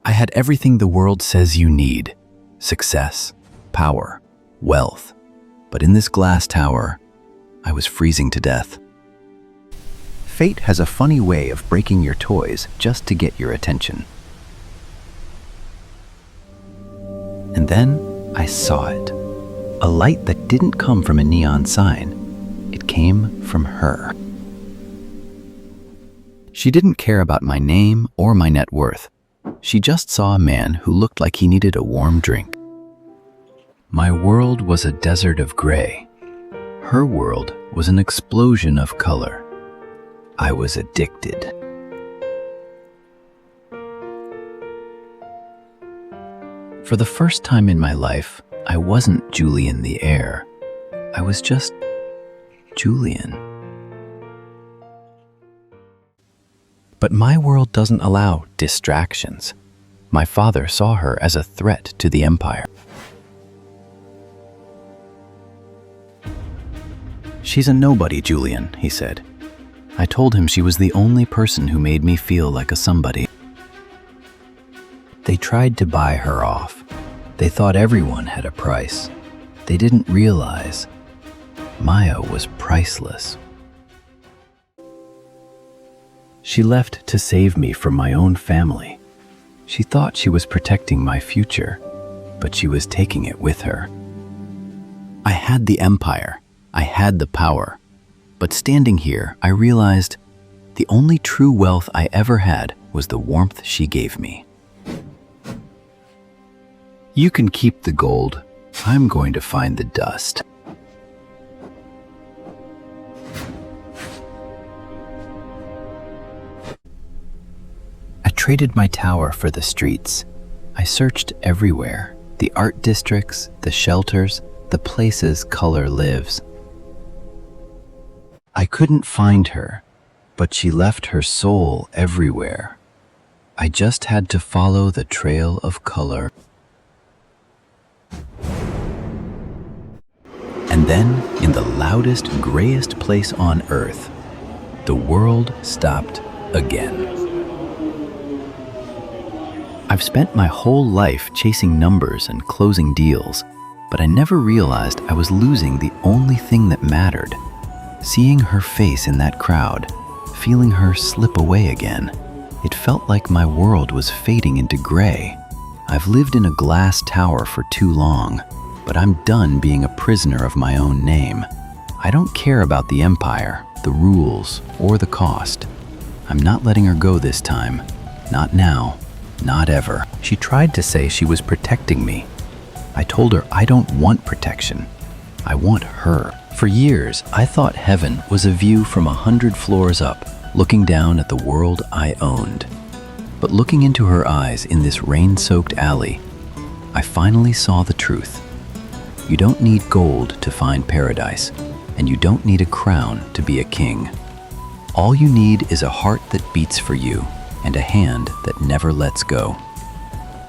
I had everything the world says you need: success, power, wealth. But in this glass tower, I was freezing to death. Fate has a funny way of breaking your toys just to get your attention. And then I saw it. A light that didn't come from a neon sign. It came from her. She didn't care about my name or my net worth. She just saw a man who looked like he needed a warm drink. My world was a desert of gray. Her world was an explosion of color. I was addicted. For the first time in my life, I wasn't Julian the heir. I was just Julian. But my world doesn't allow distractions. My father saw her as a threat to the empire. "She's a nobody, Julian," he said. I told him she was the only person who made me feel like a somebody. They tried to buy her off. They thought everyone had a price. They didn't realize Maya was priceless. She left to save me from my own family. She thought she was protecting my future, but she was taking it with her. I had the empire. I had the power. But standing here, I realized the only true wealth I ever had was the warmth she gave me. "You can keep the gold. I'm going to find the dust." I traded my tower for the streets. I searched everywhere: the art districts, the shelters, the places color lives. I couldn't find her, but she left her soul everywhere. I just had to follow the trail of color. And then, in the loudest, grayest place on earth, the world stopped again. I've spent my whole life chasing numbers and closing deals, but I never realized I was losing the only thing that mattered. Seeing her face in that crowd, feeling her slip away again, it felt like my world was fading into gray. I've lived in a glass tower for too long, but I'm done being a prisoner of my own name. I don't care about the empire, the rules, or the cost. I'm not letting her go this time. Not now. Not ever. She tried to say she was protecting me. I told her I don't want protection. I want her. For years, I thought heaven was a view from 100 floors up, looking down at the world I owned. But looking into her eyes in this rain-soaked alley, I finally saw the truth. You don't need gold to find paradise, and you don't need a crown to be a king. All you need is a heart that beats for you and a hand that never lets go.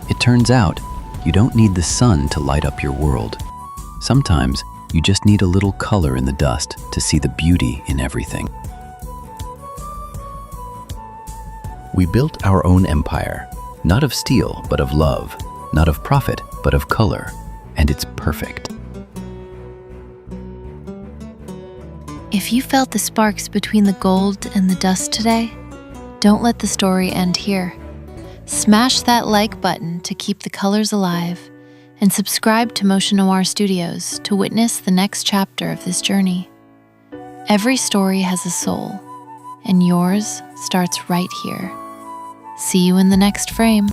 It turns out, you don't need the sun to light up your world. Sometimes, you just need a little color in the dust to see the beauty in everything. We built our own empire, not of steel, but of love, not of profit, but of color, and it's perfect. If you felt the sparks between the gold and the dust today, don't let the story end here. Smash that like button to keep the colors alive, and subscribe to Motion Noir Studios to witness the next chapter of this journey. Every story has a soul, and yours starts right here. See you in the next frame.